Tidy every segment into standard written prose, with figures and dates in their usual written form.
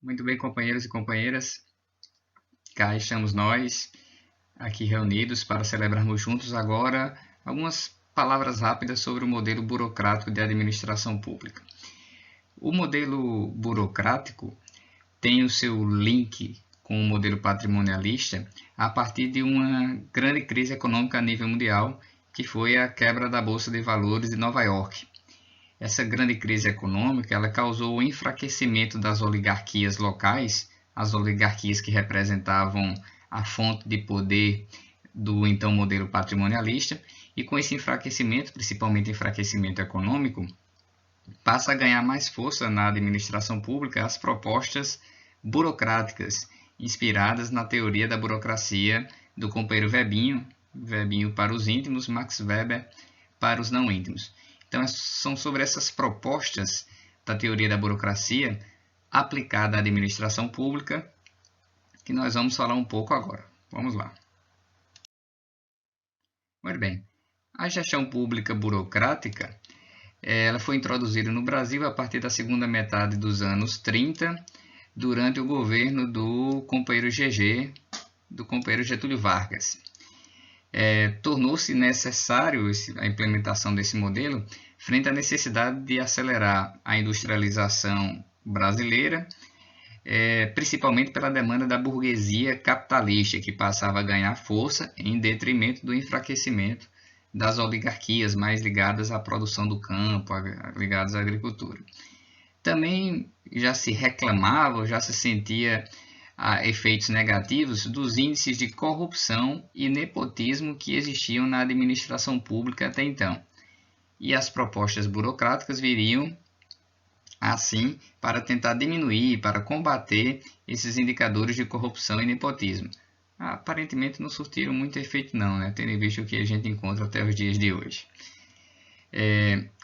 Muito bem, companheiros e companheiras, cá estamos nós, aqui reunidos para celebrarmos juntos agora algumas palavras rápidas sobre o modelo burocrático de administração pública. O modelo burocrático tem o seu link com o modelo patrimonialista a partir de uma grande crise econômica a nível mundial, que foi a quebra da Bolsa de Valores de Nova York. Essa grande crise econômica ela causou o enfraquecimento das oligarquias locais, as oligarquias que representavam a fonte de poder do então modelo patrimonialista, e com esse enfraquecimento, principalmente enfraquecimento econômico, passa a ganhar mais força na administração pública as propostas burocráticas, inspiradas na teoria da burocracia do companheiro Webinho, Webinho para os íntimos, Max Weber para os não íntimos. Então, são sobre essas propostas da teoria da burocracia aplicada à administração pública que nós vamos falar um pouco agora. Vamos lá. Muito bem. A gestão pública burocrática ela foi introduzida no Brasil a partir da segunda metade dos anos 30, durante o governo do companheiro GG, do companheiro Getúlio Vargas. Tornou-se necessário a implementação desse modelo frente à necessidade de acelerar a industrialização brasileira, principalmente pela demanda da burguesia capitalista, que passava a ganhar força em detrimento do enfraquecimento das oligarquias mais ligadas à produção do campo, ligadas à agricultura. Também já se reclamava, já se sentia efeitos negativos dos índices de corrupção e nepotismo que existiam na administração pública até então. E as propostas burocráticas viriam, assim, para tentar diminuir, para combater esses indicadores de corrupção e nepotismo. Aparentemente não surtiram muito efeito não, né? Tendo visto o que a gente encontra até os dias de hoje.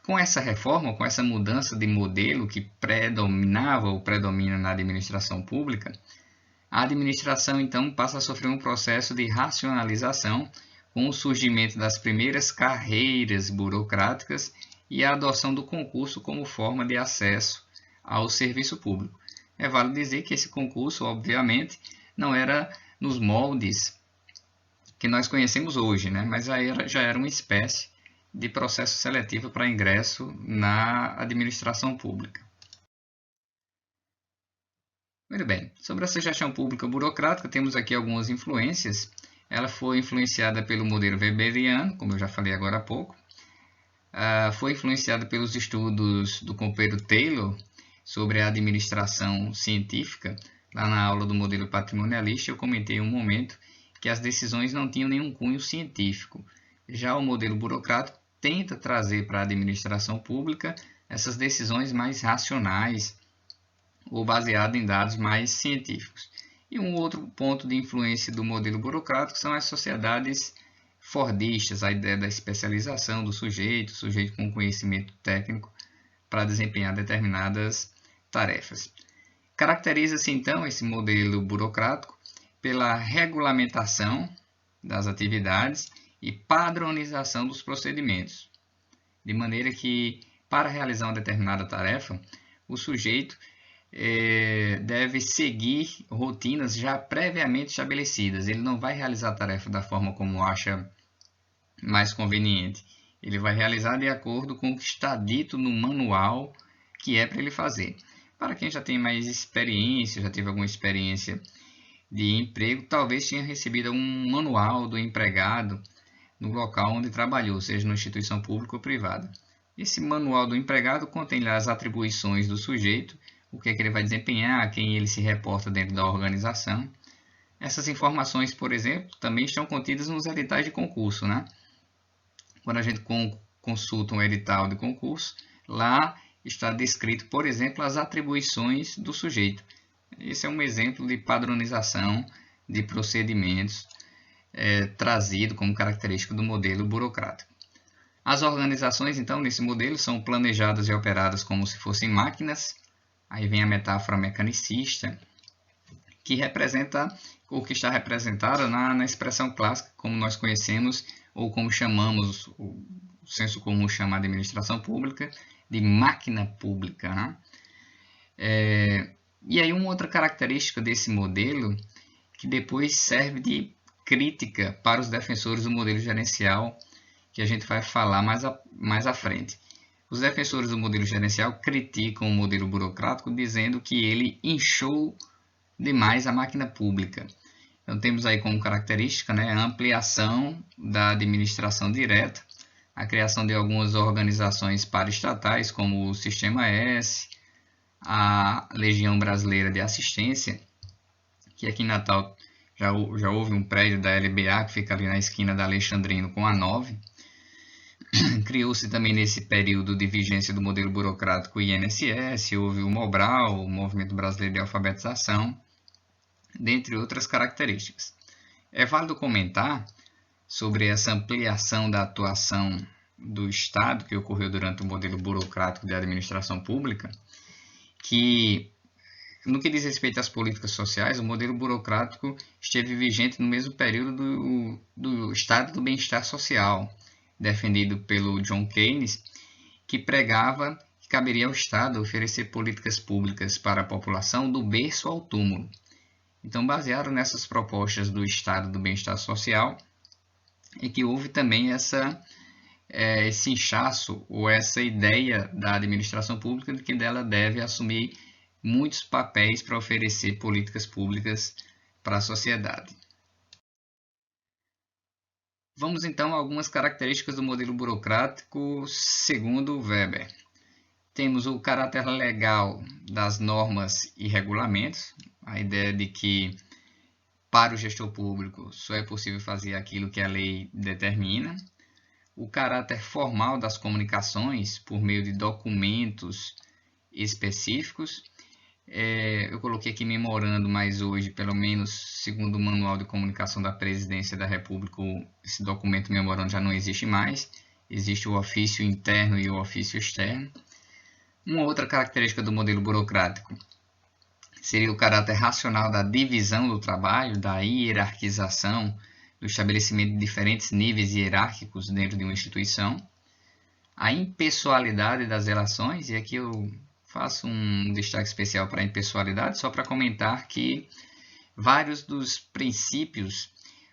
Com essa reforma, com essa mudança de modelo que predominava ou predomina na administração pública, a administração então passa a sofrer um processo de racionalização com o surgimento das primeiras carreiras burocráticas e a adoção do concurso como forma de acesso ao serviço público. É válido dizer que esse concurso, obviamente, não era nos moldes que nós conhecemos hoje, né? Mas já era uma espécie de processo seletivo para ingresso na administração pública. Muito bem, sobre essa gestão pública burocrática, temos aqui algumas influências. Ela foi influenciada pelo modelo weberiano, como eu já falei agora há pouco. Foi influenciada pelos estudos do companheiro Taylor sobre a administração científica. Lá na aula do modelo patrimonialista, eu comentei um momento que as decisões não tinham nenhum cunho científico. Já o modelo burocrático tenta trazer para a administração pública essas decisões mais racionais, ou baseado em dados mais científicos. E um outro ponto de influência do modelo burocrático são as sociedades fordistas, a ideia da especialização do sujeito com conhecimento técnico para desempenhar determinadas tarefas. Caracteriza-se então esse modelo burocrático pela regulamentação das atividades e padronização dos procedimentos, de maneira que, para realizar uma determinada tarefa, o sujeito deve seguir rotinas já previamente estabelecidas. Ele não vai realizar a tarefa da forma como acha mais conveniente. Ele vai realizar de acordo com o que está dito no manual que é para ele fazer. Para quem já tem mais experiência, já teve alguma experiência de emprego, talvez tenha recebido um manual do empregado no local onde trabalhou, seja numa instituição pública ou privada. Esse manual do empregado contém lá as atribuições do sujeito, o que é que ele vai desempenhar, a quem ele se reporta dentro da organização. Essas informações, por exemplo, também estão contidas nos editais de concurso, né? Quando a gente consulta um edital de concurso, lá está descrito, por exemplo, as atribuições do sujeito. Esse é um exemplo de padronização de procedimentos trazido como característico do modelo burocrático. As organizações, então, nesse modelo, são planejadas e operadas como se fossem máquinas. Aí vem a metáfora mecanicista, que representa ou que está representada na expressão clássica, como nós conhecemos, ou como chamamos, o senso comum chama a administração pública, de máquina pública, né? E aí uma outra característica desse modelo, que depois serve de crítica para os defensores do modelo gerencial, que a gente vai falar mais à frente. Os defensores do modelo gerencial criticam o modelo burocrático, dizendo que ele inchou demais a máquina pública. Então temos aí como característica, né, a ampliação da administração direta, a criação de algumas organizações paraestatais, como o Sistema S, a Legião Brasileira de Assistência, que aqui em Natal já houve um prédio da LBA, que fica ali na esquina da Alexandrino com a 9. Criou-se também nesse período de vigência do modelo burocrático INSS, houve o MOBRAL, o Movimento Brasileiro de Alfabetização, dentre outras características. É válido comentar sobre essa ampliação da atuação do Estado que ocorreu durante o modelo burocrático de administração pública, que, no que diz respeito às políticas sociais, o modelo burocrático esteve vigente no mesmo período do Estado do Bem-Estar Social, defendido pelo John Keynes, que pregava que caberia ao Estado oferecer políticas públicas para a população do berço ao túmulo. Então, baseado nessas propostas do Estado do Bem-Estar Social, é que houve também esse inchaço ou essa ideia da administração pública de que ela deve assumir muitos papéis para oferecer políticas públicas para a sociedade. Vamos então a algumas características do modelo burocrático segundo Weber. Temos o caráter legal das normas e regulamentos, a ideia de que para o gestor público só é possível fazer aquilo que a lei determina. O caráter formal das comunicações por meio de documentos específicos. Eu coloquei aqui memorando, mas hoje, pelo menos segundo o Manual de Comunicação da Presidência da República, esse documento memorando já não existe mais. Existe o ofício interno e o ofício externo. Uma outra característica do modelo burocrático seria o caráter racional da divisão do trabalho, da hierarquização, do estabelecimento de diferentes níveis hierárquicos dentro de uma instituição, a impessoalidade das relações, e aqui eu faço um destaque especial para a impessoalidade, só para comentar que vários dos princípios,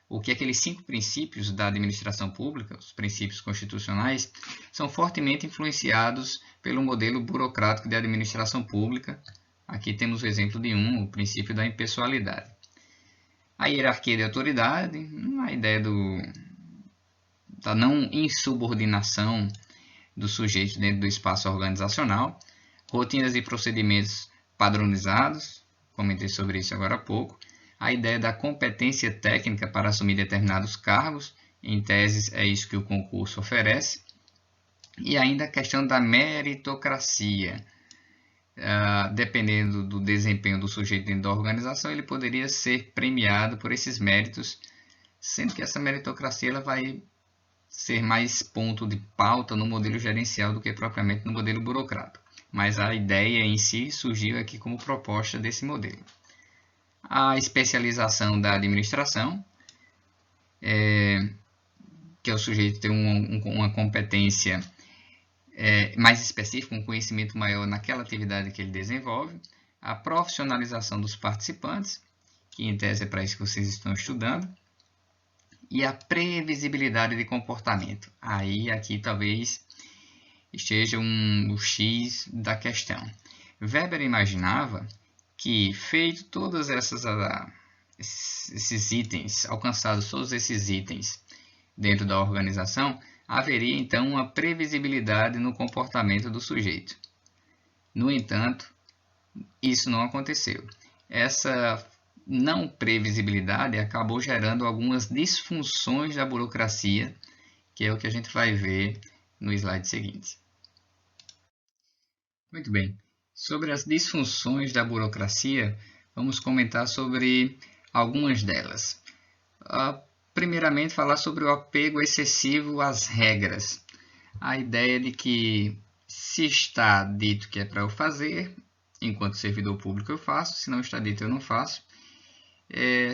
o que aqueles 5 princípios da administração pública, os princípios constitucionais, são fortemente influenciados pelo modelo burocrático de administração pública. Aqui temos o exemplo de o princípio da impessoalidade. A hierarquia de autoridade, a ideia da não insubordinação do sujeito dentro do espaço organizacional, rotinas e procedimentos padronizados, comentei sobre isso agora há pouco, a ideia da competência técnica para assumir determinados cargos, em tese é isso que o concurso oferece, e ainda a questão da meritocracia. Dependendo do desempenho do sujeito dentro da organização, ele poderia ser premiado por esses méritos, sendo que essa meritocracia ela vai ser mais ponto de pauta no modelo gerencial do que propriamente no modelo burocrático. Mas a ideia em si surgiu aqui como proposta desse modelo. A especialização da administração, que é o sujeito ter uma competência mais específico, um conhecimento maior naquela atividade que ele desenvolve, a profissionalização dos participantes, que em tese é para isso que vocês estão estudando, e a previsibilidade de comportamento. Aí aqui talvez esteja o X da questão. Weber imaginava que, feito todos esses itens, alcançados todos esses itens dentro da organização, haveria então uma previsibilidade no comportamento do sujeito. No entanto, isso não aconteceu. Essa não previsibilidade acabou gerando algumas disfunções da burocracia, que é o que a gente vai ver no slide seguinte. Muito bem. Sobre as disfunções da burocracia, vamos comentar sobre algumas delas. Primeiramente, falar sobre o apego excessivo às regras. A ideia de que, se está dito que é para eu fazer, enquanto servidor público eu faço, se não está dito eu não faço,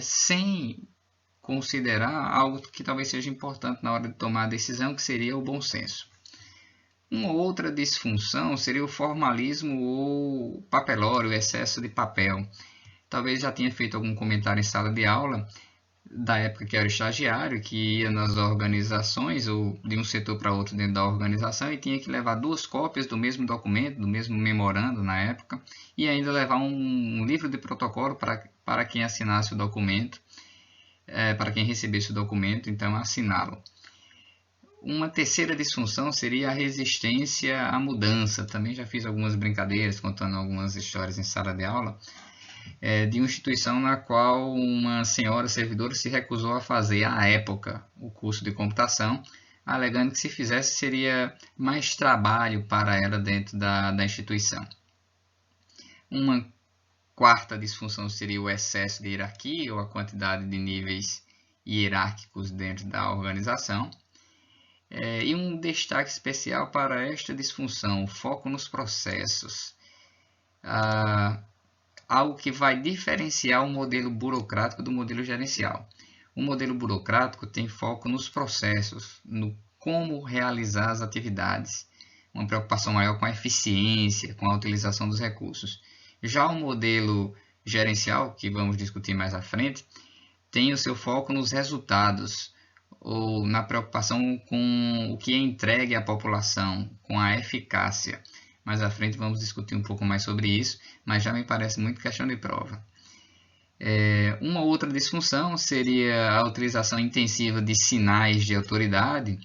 sem considerar algo que talvez seja importante na hora de tomar a decisão, que seria o bom senso. Uma outra disfunção seria o formalismo ou papelório, o excesso de papel. Talvez já tenha feito algum comentário em sala de aula, da época que era estagiário, que ia nas organizações ou de um setor para outro dentro da organização e tinha que levar 2 cópias do mesmo documento, do mesmo memorando na época, e ainda levar um livro de protocolo para quem assinasse o documento, para quem recebesse o documento, então assiná-lo. Uma terceira disfunção seria a resistência à mudança. Também já fiz algumas brincadeiras contando algumas histórias em sala de aula, de uma instituição na qual uma senhora servidora se recusou a fazer, à época, o curso de computação, alegando que se fizesse seria mais trabalho para ela dentro da instituição. Uma quarta disfunção seria o excesso de hierarquia ou a quantidade de níveis hierárquicos dentro da organização. E um destaque especial para esta disfunção, o foco nos processos. Algo que vai diferenciar o modelo burocrático do modelo gerencial. O modelo burocrático tem foco nos processos, no como realizar as atividades, uma preocupação maior com a eficiência, com a utilização dos recursos. Já o modelo gerencial, que vamos discutir mais à frente, tem o seu foco nos resultados, ou na preocupação com o que é entregue à população, com a eficácia. Mais à frente vamos discutir um pouco mais sobre isso, mas já me parece muito questão de prova. Uma outra disfunção seria a utilização intensiva de sinais de autoridade,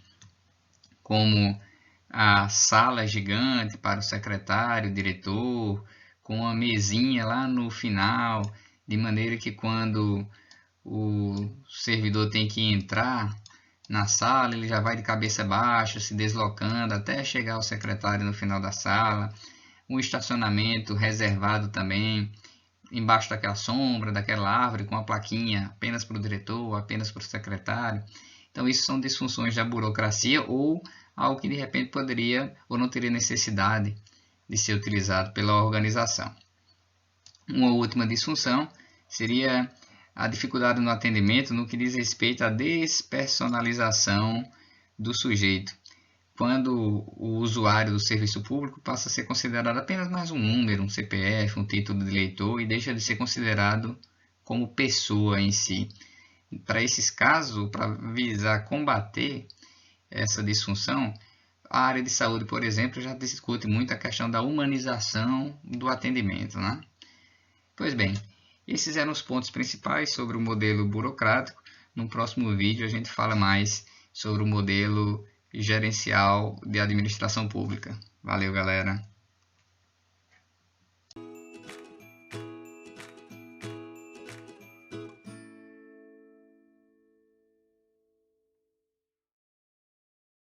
como a sala gigante para o secretário, diretor, com uma mesinha lá no final, de maneira que quando o servidor tem que entrar na sala, ele já vai de cabeça baixa, se deslocando até chegar ao secretário no final da sala. Um estacionamento reservado também, embaixo daquela sombra, daquela árvore, com a plaquinha apenas para o diretor, apenas para o secretário. Então, isso são disfunções da burocracia ou algo que de repente poderia ou não teria necessidade de ser utilizado pela organização. Uma última disfunção seria a dificuldade no atendimento no que diz respeito à despersonalização do sujeito, quando o usuário do serviço público passa a ser considerado apenas mais um número, um CPF, um título de eleitor e deixa de ser considerado como pessoa em si. Para esses casos, para visar combater essa disfunção, a área de saúde, por exemplo, já discute muito a questão da humanização do atendimento, né? Pois bem, esses eram os pontos principais sobre o modelo burocrático. No próximo vídeo a gente fala mais sobre o modelo gerencial de administração pública. Valeu, galera!